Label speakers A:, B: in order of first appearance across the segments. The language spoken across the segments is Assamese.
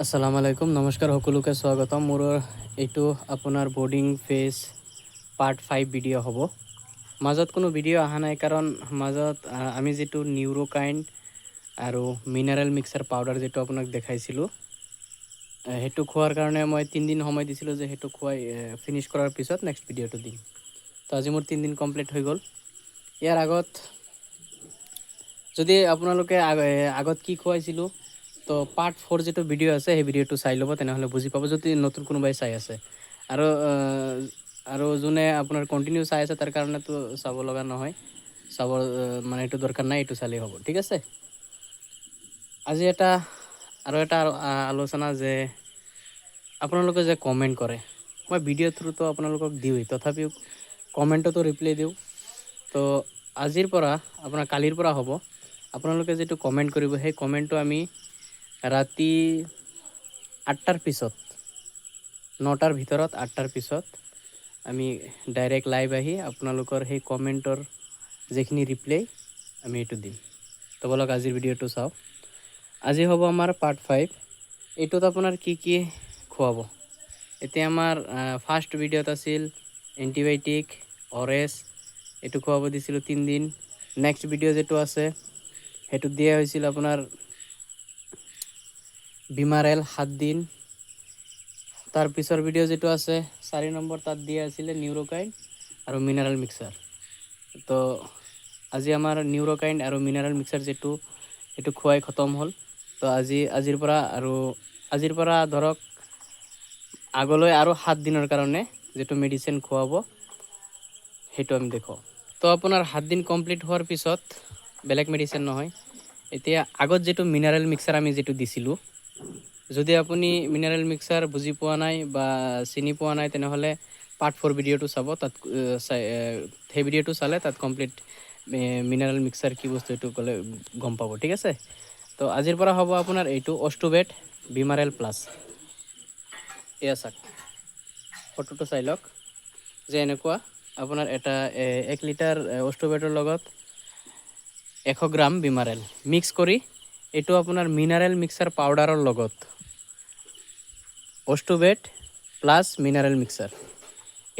A: আসসালামু আলাইকুম নমস্কাৰ সকলোকে স্বাগতম মোৰ এইটো আপোনাৰ বোৰ্ডিং ফেজ পাৰ্ট 5 ভিডিঅ' হ'ব মাজত কোনো ভিডিঅ' অহা নাই কাৰণ মাজত আমি যেটো নিউৰোকাইন আৰু মিনাৰেল মিক্সাৰ পাউডাৰ যেটো আপোনাক দেখাইছিলোঁ হেতু খোৱাৰ কাৰণে মই 3 দিন সময় দিছিলোঁ যে হেতু খুৱাই ফিনিশ কৰাৰ পিছত নেক্সট ভিডিঅ'টো দিম তো আজি মোৰ 3 দিন কমপ্লিট হৈ গ'ল ইয়াৰ আগত যদি আপোনালোকে আগত কি খুৱাইছিলোঁ তো পাৰ্ট 4 যেটো ভিডিঅ' আছে সেই ভিডিঅ'টো চাই ল'ব তেনেহ'লে বুজি পাব যদি নতুন কোনোবাই চাই আছে আৰু যোনে আপোনাৰ কন্টিনিউ চাই আছে তাৰ কাৰণেতো চাব লগা নহয় চাব মানে এইটো দৰকাৰ নাই এইটো চালেই হ'ব ঠিক আছে আজি এটা আলোচনা যে আপোনালোকে যে কমেন্ট কৰে মই ভিডিঅ' থ্ৰুটো আপোনালোকক দিওই তথাপিও কমেন্টতো ৰিপ্লাই দিও তো আজিৰ পৰা আপোনাৰ কালিৰ পৰা হ'ব আপোনালোকে যেটো কমেন্ট কৰিব সেই কমেন্টটো আমি ৰাতি 8টাৰ পিছত 9টাৰ ভিতৰত 8টাৰ পিছত আমি ডাইৰেক্ট লাইভ আহি আপোনালোকৰ সেই কমেন্টৰ যেখিনি ৰিপ্লাই আমি এটো দিম তো বলক আজিৰ ভিডিঅ'টো চাও আজি হ'ব আমাৰ পাৰ্ট 5 এটোত আপোনাৰ কি কি খুৱাব এতিয়া আমাৰ ফাৰ্স্ট ভিডিঅ'ত আছিল এন্টিবায়োটিক অৰেছ এটো খুৱাব দিছিল 3 দিন নেক্সট ভিডিঅ' যেটো আছে হেতু দিয়া হৈছিল আপোনাৰ বিমাৰেল 7 দিন তাৰ পিছৰ ভিডিঅ' যেটো আছে 4 নম্বৰ তাত দিয়া আছিল নিউৰোকাইন আৰু মিনাৰেল মিক্সাৰ তো আজি আমাৰ নিউৰোকাইন আৰু মিনাৰেল মিক্সাৰ যেটো এটো খুৱাই খতম হ'ল তো আজিৰ পৰা ধৰক আগলৈ আৰু 7 দিনৰ কাৰণে যেটো মেডিসিন খুৱাব হেতু আমি দেখো তো আপোনাৰ 7 দিন কমপ্লিট হোৱাৰ পিছত বেলেগ মেডিসিন নহয় এতিয়া আগত যেটো মিনাৰেল মিক্সাৰ আমি যেটো দিছিলো যদি আপুনি মিনাৰেল মিক্সাৰ বুজি পোৱা নাই বা চিনি পোৱা নাই তেনেহ'লে পাৰ্ট 4 ভিডিঅ'টো চাব তাত সেই ভিডিঅ'টো চালে তাত কমপ্লিট মিনাৰেল মিক্সাৰ কি বস্তু এটো ক'লে গম পাব ঠিক আছে তো আজিৰ পৰা হ'ব আপোনাৰ এইটো অষ্টুবেট বিমাৰেল প্লাস এয়া চাক ফটোটো চাই লওক যে এনেকুৱা আপোনাৰ এটা 1 লিটাৰ অষ্টুবেটৰ লগত 100 গ্ৰাম বিমাৰেল মিক্স কৰি এটো আপোনাৰ মিনাৰেল মিক্সাৰ পাউডাৰৰ লগত অষ্টুবেট প্লাস মিনাৰেল মিক্সাৰ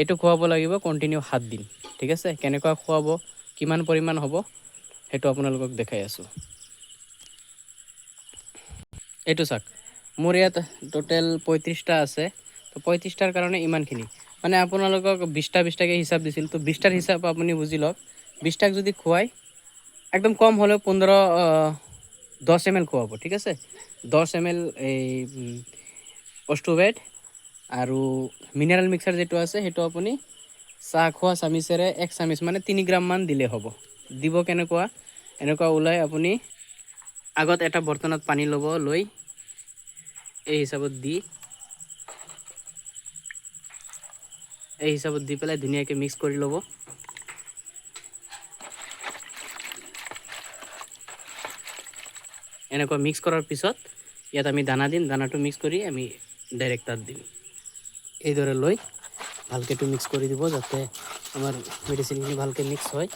A: এটো খুৱাব লাগিব কন্টিনিউ 7 দিন ঠিক আছে কেনেকুৱা খুৱাব কিমান পৰিমাণ হ'ব হেতু আপোনালোকক দেখাই আছো এটো চাক মোৰ ইয়াত টোটাল 35টা আছে তো 35টাৰ কাৰণে ইমানখিনি মানে আপোনালোকক 20টা 20টাকে হিচাপ দিছিল তো 20টাৰ হিচাপ আপুনি বুজি লওক 20টাক যদি খুৱাই একদম কম হলেও 10 ml খুৱাব ঠিক আছে 10 ml এই অষ্টুবেট আৰু মিনাৰেল মিক্সাৰ যেটো আছে হেতু আপুনি চাহ খোৱা চামিছেৰে 1 চামিছ মানে 3 গ্ৰাম মান দিলে হ'ব দিব কেনেকুৱা এনেকুৱা উলাই আপুনি আগত এটা বৰ্তনত পানী ল'ব লৈ এই হিচাপত দি পেলাই ধুনীয়াকৈ মিক্স কৰি ল'ব এনেকুৱা মিক্স কৰাৰ পিছত ইয়াত আমি দানা দিম দানাটো মিক্স কৰি আমি ডাইৰেক্ট তাত দিম এইদৰে লৈ ভালকে তো মিক্স কৰি দিব যাতে আমাৰ মেডিসিনখিনি ভালকে মিক্স হয়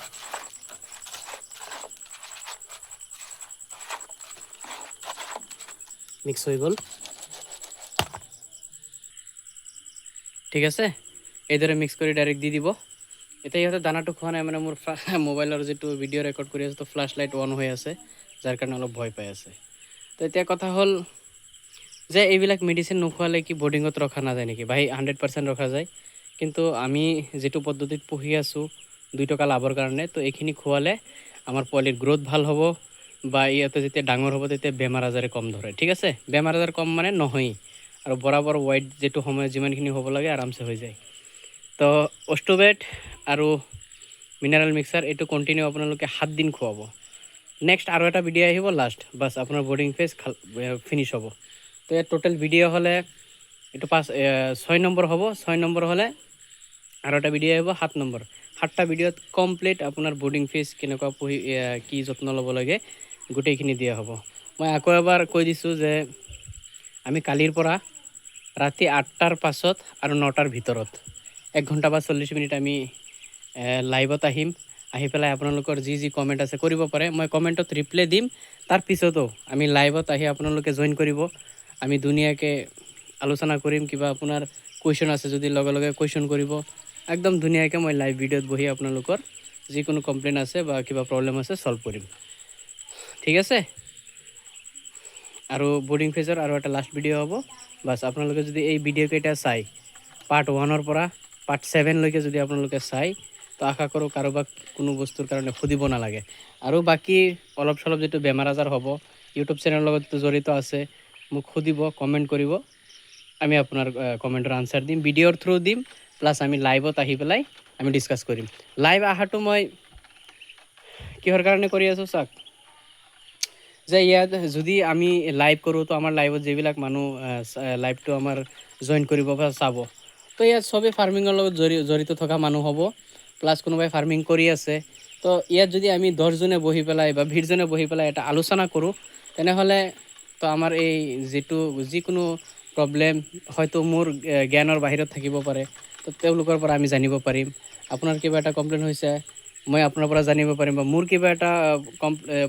A: মিক্স হৈ গ'ল ঠিক আছে এইদৰে মিক্স কৰি ডাইৰেক্ট দি দিব এটা ইহতে দানাটো খোৱা নাই মানে মোৰ মোবাইলৰ যেটো ভিডিঅ' ৰেকৰ্ড কৰি আছে তো ফ্ল্যাশ লাইট অন হৈ আছে যাৰ কাৰণে অলপ ভয় পাই আছে তো এতিয়া কথা হল যে এইবিলাক মেডিসিন নোখোৱালে কি বোৰ্ডিংত ৰখা নাযায় নেকি ভাই 100% ৰখা যায় কিন্তু আমি যেটো পদ্ধতিত পঢ়ি আছো 2 টকা লাভৰ কাৰণে তো এইখিনি খোৱালে আমাৰ পলিৰ গ্ৰোথ ভাল হ'ব বা ইয়াতে যেতিয়া ডাঙৰ হ'ব তেতিয়া বেমাৰ আজাৰে কম ধৰে ঠিক আছে বেমাৰ আজাৰ কম মানে নহয় আৰু বৰাবৰ ওয়েট যেটো সময় যিমানখিনি হ'ব লাগে আৰামছে হৈ যায় তো অষ্টুবেট আৰু মিনাৰেল মিক্সাৰ এটো কন্টিনিউ আপোনালোকে 7 দিন খুৱাব নেক্সট আৰু এটা ভিডিঅ' আহিব লাষ্ট বাস আপোনাৰ বোৰ্ডিং ফেজ ফিনিশ হ'ব তো এই টোটাল ভিডিঅ' হলে এটো 6 নম্বৰ হ'ব 6 নম্বৰ হলে আৰু এটা ভিডিঅ' আহিব 7 নম্বৰ 7টা ভিডিঅ'ত কমপ্লিট আপোনাৰ বোৰ্ডিং ফেজ কেনেকুৱা কি যত্ন ল'ব লাগে গোটেইখিনি দিয়া হ'ব মই আকৌ এবাৰ কৈ দিছো যে আমি কালিৰ পৰা ৰাতি 8টাৰ পাছত আৰু 9টাৰ ভিতৰত 1 ঘণ্টা বা 40 মিনিট আমি লাইভত আহিম আহি পেলাই আপোনালোকৰ যি কমেন্ট আছে কৰিব পাৰে মই কমেন্টত ৰিপ্লাই দিম তাৰ পিছতো আমি লাইভত আহি আপোনালোকে জয়েন কৰিব আমি ধুনীয়াকৈ আলোচনা কৰিম। কিবা আপোনাৰ কুৱেশ্যন আছে যদি লগে লগে কুৱেশ্যন কৰিব। একদম ধুনীয়াকৈ মই লাইভ ভিডিঅ'ত বহি আপোনালোকৰ যিকোনো কমপ্লেইন আছে বা কিবা প্ৰব্লেম আছে সলভ কৰিম, ঠিক আছে। আৰু বৰ্ডিং ফেজৰ আৰু এটা লাষ্ট ভিডিঅ' হ'ব। বাছ আপোনালোকে যদি এই ভিডিঅ'কেইটা চাই পাৰ্ট 1-ৰ পৰা পাৰ্ট 7লৈকে যদি আপোনালোকে চাই, তো আশা কৰোঁ কাৰোবাক কোনো বস্তুৰ কাৰণে সুধিব নালাগে। আৰু বাকী অলপ চলপ যিটো বেমাৰ আজাৰ হ'ব, ইউটিউব চেনেলৰ লগত জড়িত আছে, মোক সুধিব, কমেণ্ট কৰিব। আমি আপোনাৰ কমেণ্টৰ আনচাৰ দিম, ভিডিঅ'ৰ থ্ৰু দিম, প্লাছ আমি লাইভত আহি পেলাই আমি ডিছকাছ কৰিম। লাইভ অহাটো মই কিহৰ কাৰণে কৰি আছোঁ চাওক, যে ইয়াত যদি আমি লাইভ কৰোঁ তো আমাৰ লাইভত যিবিলাক মানুহ লাইভটো আমাৰ জইন কৰিব বা চাব, তো ইয়াত চবেই ফাৰ্মিঙৰ লগত জড়িত থকা মানুহ হ'ব, প্লাছ কোনোবাই ফাৰ্মিং কৰি আছে। তো ইয়াত যদি আমি 10জনে বহি পেলাই বা 20জনে বহি পেলাই এটা আলোচনা কৰোঁ, তেনেহ'লে তো আমাৰ এই যিকোনো প্ৰব্লেম হয়তো মোৰ জ্ঞানৰ বাহিৰত থাকিব পাৰে, তো তেওঁলোকৰ পৰা আমি জানিব পাৰিম। আপোনাৰ কিবা এটা কমপ্লেইন হৈছে, মই আপোনাৰ পৰা জানিব পাৰিম, বা মোৰ কিবা এটা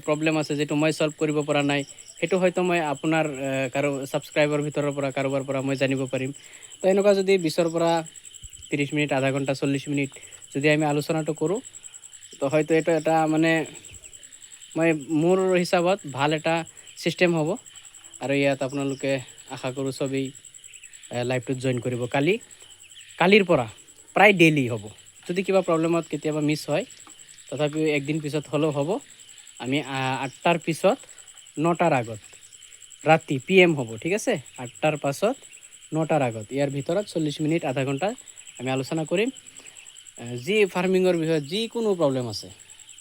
A: প্ৰব্লেম আছে যিটো মই সলভ কৰিব পৰা নাই, সেইটো হয়তো মই আপোনাৰ কাৰো ছাবস্ক্ৰাইবাৰ ভিতৰৰ পৰা কাৰোবাৰ পৰা মই জানিব পাৰিম। তো এনেকুৱা যদি 20ৰ পৰা 30 মিনিট, আধা ঘণ্টা, 40 মিনিট যদি আমি আলোচনাটো কৰোঁ, তো হয়তো এইটো এটা মানে মই মোৰ হিচাপত ভাল এটা ছিষ্টেম হ'ব। আৰু ইয়াত আপোনালোকে আশা কৰোঁ চবেই লাইভটোত জইন কৰিব। কালিৰ পৰা প্ৰায় ডেইলি হ'ব। যদি কিবা প্ৰব্লেমত কেতিয়াবা মিছ হয়, তথাপিও একদিন পিছত হ'লেও হ'ব। আমি 8টাৰ পিছত 9টাৰ আগত ৰাতি PM হ'ব, ঠিক আছে। 8টাৰ পাছত 9টাৰ আগত ইয়াৰ ভিতৰত 40 মিনিট, আধা ঘণ্টা আমি আলোচনা কৰিম। যি ফাৰ্মিঙৰ বিষয়ে যিকোনো প্ৰব্লেম আছে,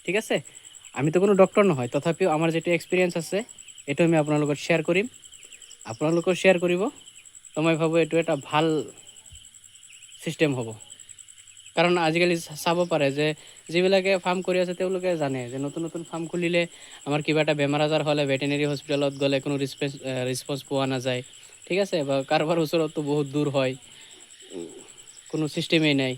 A: ঠিক আছে। আমিতো কোনো ডক্টৰ নহয়, তথাপিও আমাৰ যিটো এক্সপিৰিয়েঞ্চ আছে এইটো আমি আপোনালোকৰ শ্বেয়াৰ কৰিম, আপোনালোকেও শ্বেয়াৰ কৰিব। তো মই ভাবোঁ এইটো এটা ভাল ছিষ্টেম হ'ব। কাৰণ আজিকালি চাব পাৰে যে যিবিলাকে ফাৰ্ম কৰি আছে তেওঁলোকে জানে যে নতুন নতুন ফাৰ্ম খুলিলে আমাৰ কিবা এটা বেমাৰ আজাৰ হ'লে ভেটেনেৰি হস্পিটেলত গ'লে কোনো ৰেছপন্স পোৱা নাযায়, ঠিক আছে। বা কাৰোবাৰ ওচৰতো বহুত দূৰ হয়, কোনো ছিষ্টেমেই নাই।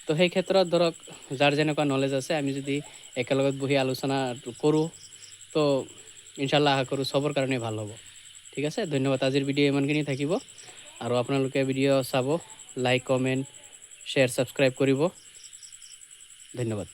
A: তো সেই ক্ষেত্ৰত ধৰক যাৰ যেনেকুৱা নলেজ আছে, আমি যদি একেলগত বহি আলোচনা কৰোঁ, তো ইনশাল্লাহ আশা কৰোঁ চবৰ কাৰণে ভাল হ'ব, ঠিক আছে। ধন্যবাদ। আজিৰ ভিডিঅ' ইমানখিনি থাকিব। আৰু আপোনালোকে ভিডিঅ' চাব, লাইক, কমেণ্ট, শ্বেয়াৰ, ছাবস্ক্ৰাইব কৰিব। ধন্যবাদ।